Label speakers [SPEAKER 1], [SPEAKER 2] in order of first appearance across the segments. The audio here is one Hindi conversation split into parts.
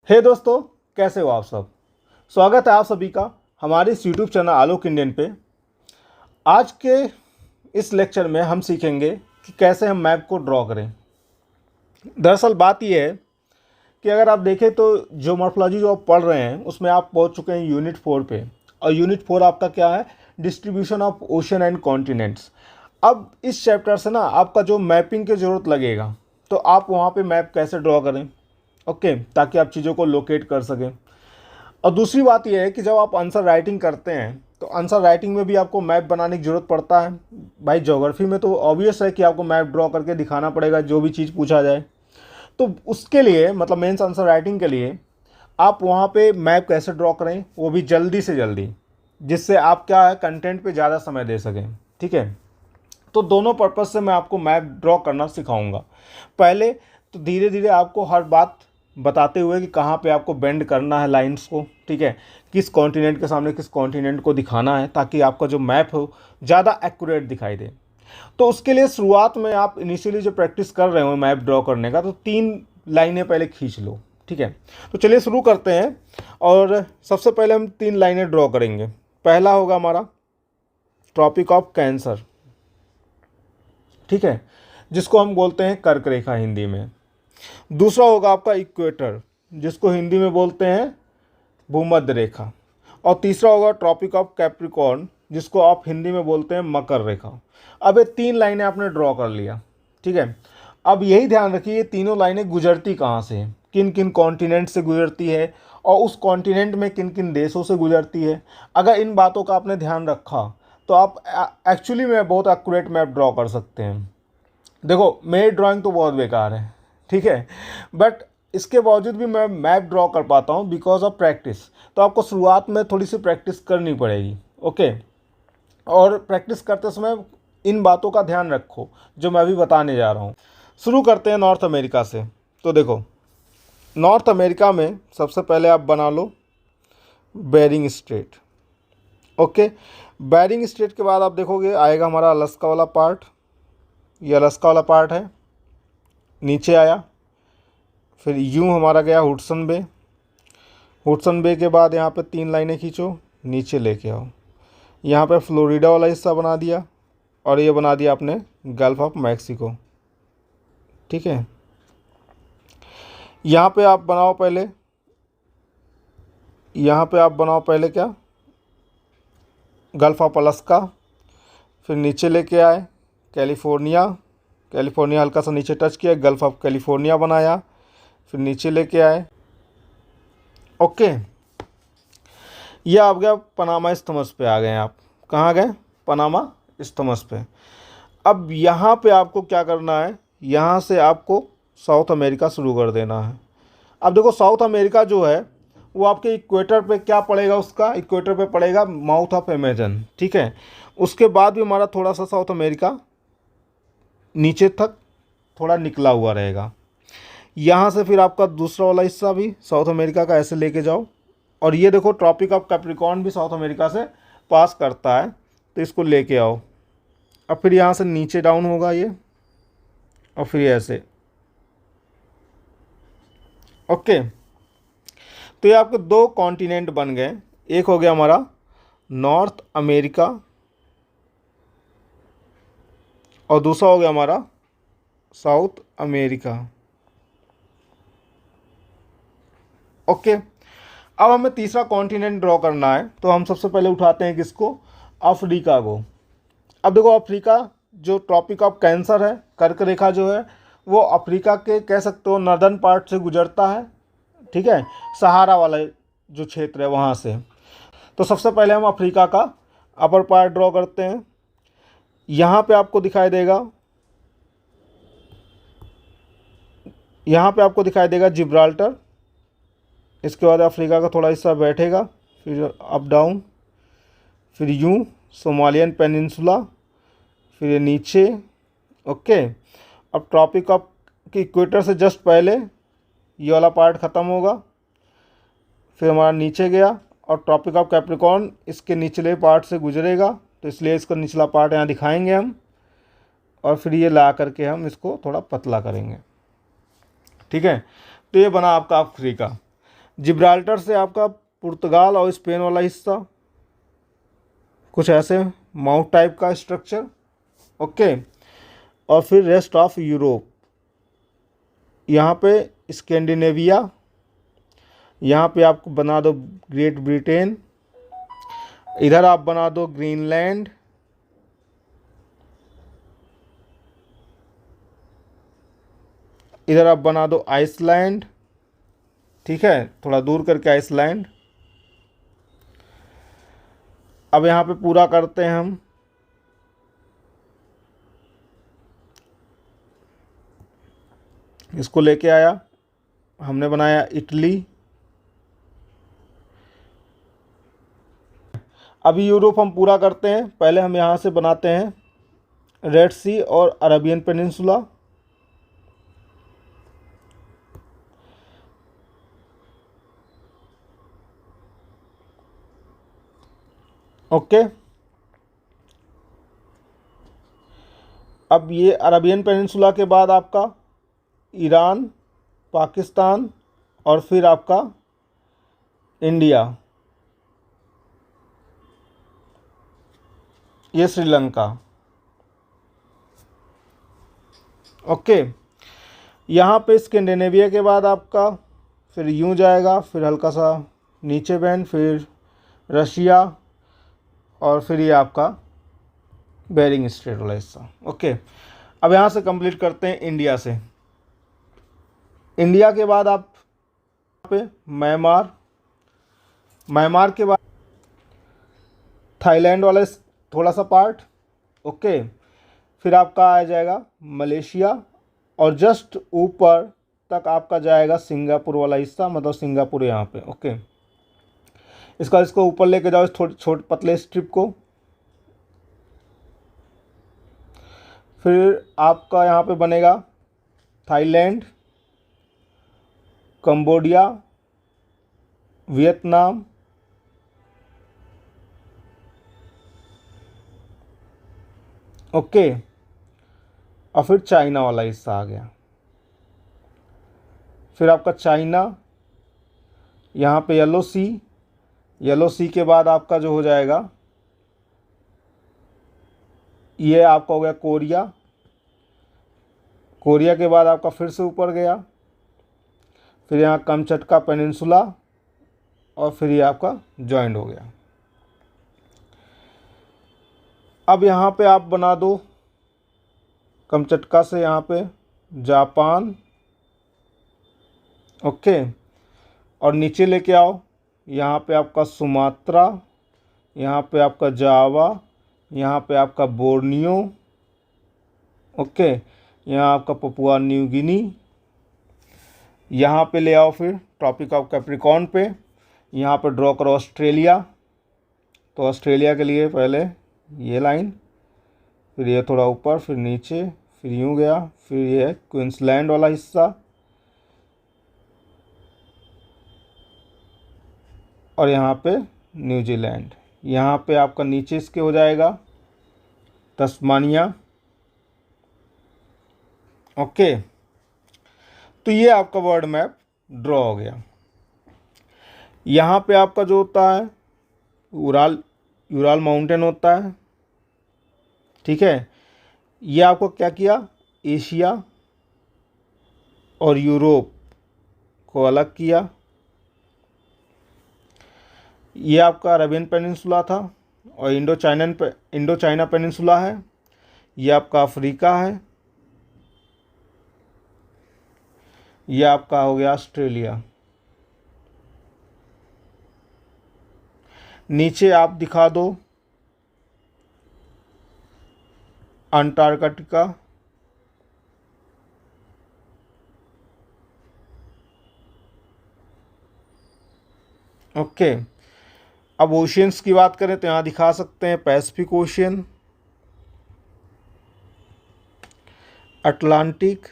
[SPEAKER 1] हे दोस्तों, कैसे हो आप सब। स्वागत है आप सभी का हमारे इस यूट्यूब चैनल आलोक इंडियन पे। आज के इस लेक्चर में हम सीखेंगे कि कैसे हम मैप को ड्रॉ करें। दरअसल बात यह है कि अगर आप देखें तो जो मॉर्फोलॉजी जो आप पढ़ रहे हैं उसमें आप पहुंच चुके हैं यूनिट 4 पे, और यूनिट 4 आपका क्या है, distribution of ocean and continents. अब इस चैप्टर से ना आपका जो मैपिंग की ज़रूरत लगेगा, तो आप वहाँ पे मैप कैसे ड्रॉ करें, ओके, ताकि आप चीज़ों को लोकेट कर सकें। और दूसरी बात यह है कि जब आप आंसर राइटिंग करते हैं तो आंसर राइटिंग में भी आपको मैप बनाने की ज़रूरत पड़ता है। भाई ज्योग्राफी में तो ऑब्वियस है कि आपको मैप ड्रॉ करके दिखाना पड़ेगा जो भी चीज़ पूछा जाए। तो उसके लिए मतलब मेंस आंसर राइटिंग के लिए आप वहाँ पे मैप कैसे ड्रॉ करें, वो भी जल्दी से जल्दी, जिससे आप क्या है कंटेंट पे ज़्यादा समय दे सकें। ठीक है, तो दोनों पर्पज़ से मैं आपको मैप ड्रॉ करना सिखाऊंगा। पहले तो धीरे धीरे आपको हर बात बताते हुए कि कहाँ पे आपको बेंड करना है लाइंस को, ठीक है, किस कॉन्टिनेंट के सामने किस कॉन्टिनेंट को दिखाना है, ताकि आपका जो मैप हो ज़्यादा एक्यूरेट दिखाई दे। तो उसके लिए शुरुआत में आप इनिशियली जो प्रैक्टिस कर रहे हो मैप ड्रॉ करने का, तो 3 लाइनें पहले खींच लो। ठीक है, तो चलिए शुरू करते हैं। और सबसे पहले हम 3 लाइनें ड्रॉ करेंगे। पहला होगा हमारा ट्रॉपिक ऑफ कैंसर, ठीक है, जिसको हम बोलते हैं कर्क रेखा हिंदी में। दूसरा होगा आपका इक्वेटर, जिसको हिंदी में बोलते हैं भूमध्य रेखा। और तीसरा होगा ट्रॉपिक ऑफ कैप्रिकॉर्न, जिसको आप हिंदी में बोलते हैं मकर रेखा। अब ये 3 लाइनें आपने ड्रॉ कर लिया, ठीक है। अब यही ध्यान रखिए ये तीनों लाइनें गुजरती कहाँ से हैं, किन किन कॉन्टिनेंट से गुजरती है, और उस कॉन्टिनेंट में किन किन देशों से गुजरती है। अगर इन बातों का आपने ध्यान रखा तो आप एक्चुअली में बहुत एक्यूरेट मैप ड्रॉ कर सकते हैं। देखो मेरी ड्राइंग तो बहुत बेकार है, ठीक है, बट इसके बावजूद भी मैं मैप ड्रॉ कर पाता हूँ बिकॉज ऑफ प्रैक्टिस। तो आपको शुरुआत में थोड़ी सी प्रैक्टिस करनी पड़ेगी, ओके। और प्रैक्टिस करते समय इन बातों का ध्यान रखो जो मैं अभी बताने जा रहा हूँ। शुरू करते हैं नॉर्थ अमेरिका से। तो देखो नॉर्थ अमेरिका में सबसे पहले आप बना लो Bering Strait, okay. Bering Strait के बाद आप देखोगे आएगा हमारा अलास्का वाला पार्ट। ये अलास्का वाला पार्ट है, नीचे आया। फिर यूं हमारा गया हुडसन बे। हुडसन बे के बाद यहाँ पे 3 लाइनें खींचो, नीचे लेके आओ। यहाँ पे फ्लोरिडा वाला हिस्सा बना दिया, और ये बना दिया आपने गल्फ ऑफ मैक्सिको, ठीक है। यहाँ पे आप बनाओ पहले, यहाँ पे आप बनाओ पहले क्या, गल्फ ऑफ अलास्का। फिर नीचे लेके आए कैलिफोर्निया, कैलिफोर्निया हल्का सा नीचे टच किया, गल्फ ऑफ कैलिफोर्निया बनाया। फिर नीचे लेके आए, ओके। ये आप गया पनामा इस्तमस पे आ गए। आप कहाँ गए, पनामा इस्तमस पे। अब यहाँ पे आपको क्या करना है, यहाँ से आपको साउथ अमेरिका शुरू कर देना है। अब देखो साउथ अमेरिका जो है वो आपके इक्वेटर पे क्या पड़ेगा, उसका इक्वेटर पे पड़ेगा माउथ ऑफ अमेजन, ठीक है। उसके बाद भी हमारा थोड़ा सा साउथ अमेरिका नीचे तक थोड़ा निकला हुआ रहेगा। यहाँ से फिर आपका दूसरा वाला हिस्सा भी साउथ अमेरिका का ऐसे लेके जाओ। और ये देखो ट्रॉपिक ऑफ कैप्रिकॉर्न भी साउथ अमेरिका से पास करता है, तो इसको लेके आओ। अब फिर यहाँ से नीचे डाउन होगा ये, और फिर ऐसे, ओके। तो ये आपके 2 कॉन्टिनेंट बन गए। एक हो गया हमारा नॉर्थ अमेरिका, और दूसरा हो गया हमारा साउथ अमेरिका, ओके। अब हमें तीसरा कॉन्टिनेंट ड्रॉ करना है, तो हम सबसे पहले उठाते हैं किसको, अफ्रीका को। अब देखो अफ्रीका जो ट्रॉपिक ऑफ कैंसर है, कर्क रेखा जो है वो अफ्रीका के कह सकते हो नर्दर्न पार्ट से गुजरता है, ठीक है, सहारा वाला जो क्षेत्र है वहाँ से। तो सबसे पहले हम अफ्रीका का अपर पार्ट ड्रॉ करते हैं। यहाँ पे आपको दिखाई देगा, यहाँ पे आपको दिखाई देगा जिब्राल्टर। इसके बाद अफ्रीका का थोड़ा हिस्सा बैठेगा, फिर अप डाउन, फिर यूं सोमालियन पेनिनसुला, फिर ये नीचे, ओके। अब ट्रॉपिक ऑफ के इक्वेटर से जस्ट पहले ये वाला पार्ट ख़त्म होगा, फिर हमारा नीचे गया, और ट्रॉपिक ऑफ कैप्रिकॉर्न इसके निचले पार्ट से गुजरेगा, तो इसलिए इसका निचला पार्ट यहाँ दिखाएंगे हम। और फिर ये ला करके हम इसको थोड़ा पतला करेंगे, ठीक है। तो ये बना आपका अफ्रीका। जिब्राल्टर से आपका पुर्तगाल और स्पेन वाला हिस्सा, कुछ ऐसे माउथ टाइप का स्ट्रक्चर। ओके, और फिर रेस्ट ऑफ यूरोप, यहाँ पे स्कैंडिनेविया, यहाँ पे आपको बना दो ग्रेट ब्रिटेन, इधर आप बना दो ग्रीनलैंड, इधर आप बना दो आइसलैंड, ठीक है, थोड़ा दूर करके आइसलैंड। अब यहाँ पे पूरा करते हैं हम, इसको लेके आया, हमने बनाया इटली। अभी यूरोप हम पूरा करते हैं, पहले हम यहाँ से बनाते हैं रेड सी और अरबियन पेनिनसुला। ओके, अब ये अरबियन पेनिनसुला के बाद आपका ईरान, पाकिस्तान और फिर आपका इंडिया, ये श्रीलंका। ओके, यहाँ पे स्कैंडिनेविया के बाद आपका फिर यूँ जाएगा, फिर हल्का सा नीचे बैंड, फिर रशिया और फिर ये आपका बेरिंग स्ट्रेट वाला हिस्सा। ओके, अब यहाँ से कंप्लीट करते हैं इंडिया से। इंडिया के बाद आप पे म्यांमार, म्यांमार के बाद थाईलैंड वाला थोड़ा सा पार्ट। ओके, फिर आपका आ जाएगा मलेशिया और जस्ट ऊपर तक आपका जाएगा सिंगापुर वाला हिस्सा, मतलब सिंगापुर यहाँ पे। ओके, इसको ऊपर लेके जाओ इस छोटे पतले स्ट्रिप को। फिर आपका यहाँ पे बनेगा थाईलैंड, कंबोडिया, वियतनाम, ओके, और फिर चाइना वाला हिस्सा आ गया। फिर आपका चाइना, यहाँ पे येलो सी, येलो सी के बाद आपका जो हो जाएगा ये आपका हो गया कोरिया, कोरिया के बाद आपका फिर से ऊपर गया, फिर यहाँ कमचटका पेनिनसुला और फिर ये आपका जॉइंट हो गया। अब यहाँ पे आप बना दो कमचटका से यहाँ पे जापान। ओके, और नीचे लेके आओ, यहाँ पे आपका सुमात्रा, यहाँ पे आपका जावा, यहाँ पे आपका बोर्नियो। ओके, यहाँ आपका पपुआ न्यू गिनी, यहाँ पे ले आओ फिर ट्रॉपिक ऑफ कैप्रिकॉर्न पे, यहाँ पे ड्रॉ करो ऑस्ट्रेलिया। तो ऑस्ट्रेलिया के लिए पहले ये लाइन, फिर ये थोड़ा ऊपर, फिर नीचे, फिर यूँ गया, फिर ये है क्वींसलैंड वाला हिस्सा और यहाँ पे न्यूजीलैंड। यहाँ पे आपका नीचे इसके हो जाएगा तस्मानिया। ओके, तो ये आपका वर्ल्ड मैप ड्रॉ हो गया। यहाँ पे आपका जो होता है यूराल माउंटेन होता है, ठीक है। ये आपको क्या किया, एशिया और यूरोप को अलग किया। ये आपका अरेबियन पेनिनसुला था और इंडो चाइना पेनिनसुला है। ये आपका अफ्रीका है। ये आपका हो गया ऑस्ट्रेलिया। नीचे आप दिखा दो अंटार्कटिका, ओके। अब ओशियंस की बात करें तो यहाँ दिखा सकते हैं Pacific ocean, Atlantic,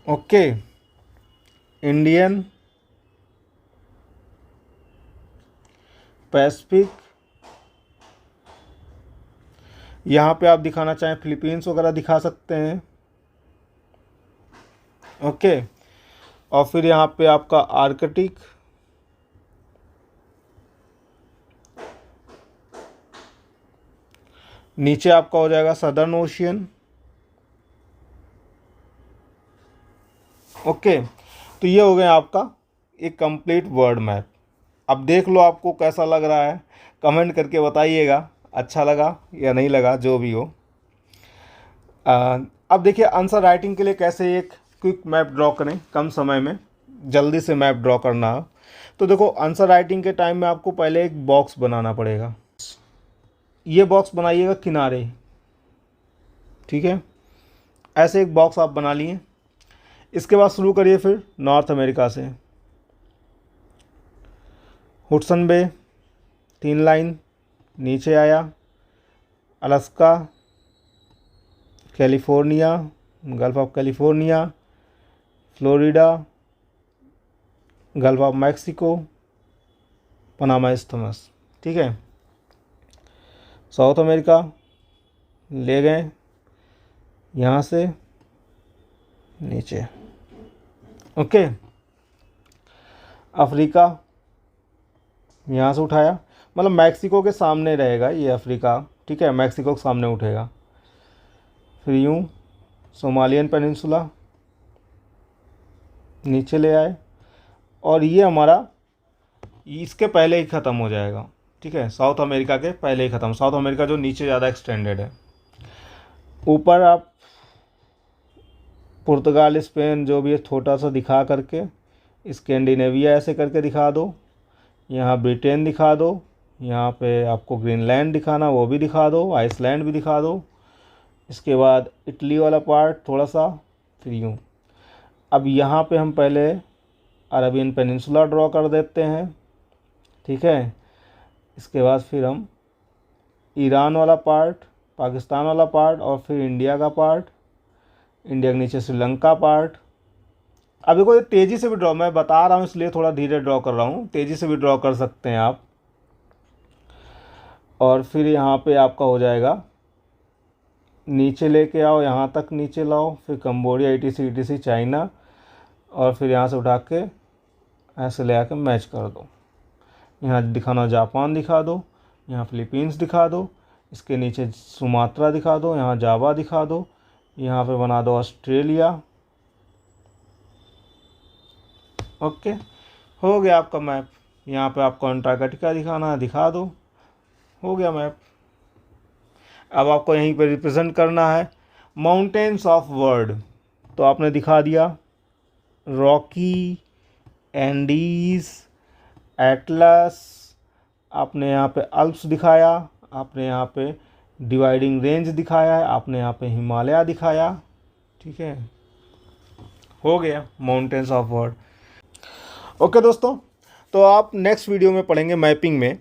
[SPEAKER 1] okay, Indian, Pacific. यहाँ पे आप दिखाना चाहें फिलीपींस वगैरह दिखा सकते हैं, ओके। और फिर यहाँ पे आपका आर्कटिक, नीचे आपका हो जाएगा सदर्न ओशियन। ओके, तो ये हो गया आपका एक कंप्लीट वर्ल्ड मैप। अब देख लो आपको कैसा लग रहा है, कमेंट करके बताइएगा अच्छा लगा या नहीं लगा, जो भी हो। अब देखिए आंसर राइटिंग के लिए कैसे एक क्विक मैप ड्रॉ करें, कम समय में जल्दी से मैप ड्रॉ करना हो। तो देखो आंसर राइटिंग के टाइम में आपको पहले एक बॉक्स बनाना पड़ेगा। ये बॉक्स बनाइएगा किनारे, ठीक है, ऐसे एक बॉक्स आप बना लिए। इसके बाद शुरू करिए फिर नॉर्थ अमेरिका से, हुडसन बे 3 लाइन, नीचे आया Alaska, California, gulf of California, Florida, gulf of Mexico, Panama isthmus, ठीक है। साउथ अमेरिका ले गए यहाँ से नीचे, ओके। अफ्रीका यहाँ से उठाया, मतलब मैक्सिको के सामने रहेगा ये अफ्रीका, ठीक है, मैक्सिको के सामने उठेगा। फिर यूँ सोमालियन पेनिनसुला नीचे ले आए, और ये हमारा इसके पहले ही ख़त्म हो जाएगा, ठीक है, साउथ अमेरिका के पहले ही ख़त्म, साउथ अमेरिका जो नीचे ज़्यादा एक्सटेंडेड है। ऊपर आप पुर्तगाल, स्पेन जो भी है छोटा सा दिखा करके, स्कैंडिनेविया ऐसे करके दिखा दो, यहाँ ब्रिटेन दिखा दो, यहाँ पे आपको ग्रीनलैंड दिखाना वो भी दिखा दो, आइसलैंड भी दिखा दो। इसके बाद इटली वाला पार्ट थोड़ा सा, फिर यूँ। अब यहाँ पे हम पहले अरबियन पेनिनसुला ड्रॉ कर देते हैं, ठीक है। इसके बाद फिर हम ईरान वाला पार्ट, पाकिस्तान वाला पार्ट, और फिर इंडिया का पार्ट, इंडिया के नीचे श्रीलंका पार्ट। अब देखो ये तेज़ी से भी ड्रॉ, मैं बता रहा हूँ इसलिए थोड़ा धीरे ड्रॉ कर रहा हूँ, तेज़ी से भी ड्रॉ कर सकते हैं आप। और फिर यहाँ पे आपका हो जाएगा, नीचे लेके आओ, यहाँ तक नीचे लाओ, फिर कंबोडिया, ETC चाइना, और फिर यहाँ से उठा के ऐसे ले आके मैच कर दो। यहाँ दिखाना जापान दिखा दो, यहाँ फिलीपींस दिखा दो, इसके नीचे सुमात्रा दिखा दो, यहाँ जावा दिखा दो, यहाँ पे बना दो ऑस्ट्रेलिया। ओके, हो गया आपका मैप। यहाँ पे आपको अंटार्कटिका दिखाना है, दिखा दो, हो गया मैप। अब आपको यहीं पे रिप्रेजेंट करना है माउंटेन्स ऑफ वर्ल्ड, तो आपने दिखा दिया रॉकी, एंडीज, एटलस, आपने यहाँ पे अल्प्स दिखाया, आपने यहाँ पे डिवाइडिंग रेंज दिखाया है, आपने यहाँ पे हिमालय दिखाया, ठीक है, हो गया माउंटेन्स ऑफ वर्ल्ड। ओके दोस्तों, तो आप नेक्स्ट वीडियो में पढ़ेंगे मैपिंग में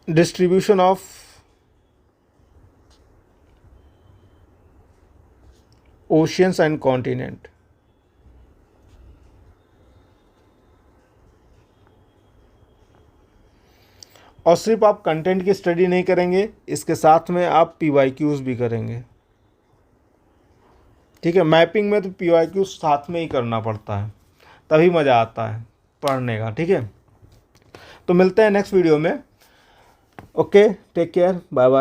[SPEAKER 1] distribution of oceans and continent. और सिर्फ आप कंटेंट की स्टडी नहीं करेंगे, इसके साथ में आप PYQs भी करेंगे, ठीक है। मैपिंग में तो PYQ साथ में ही करना पड़ता है, तभी मज़ा आता है पढ़ने का, ठीक है। तो मिलते हैं नेक्स्ट वीडियो में। Okay, take care, bye bye.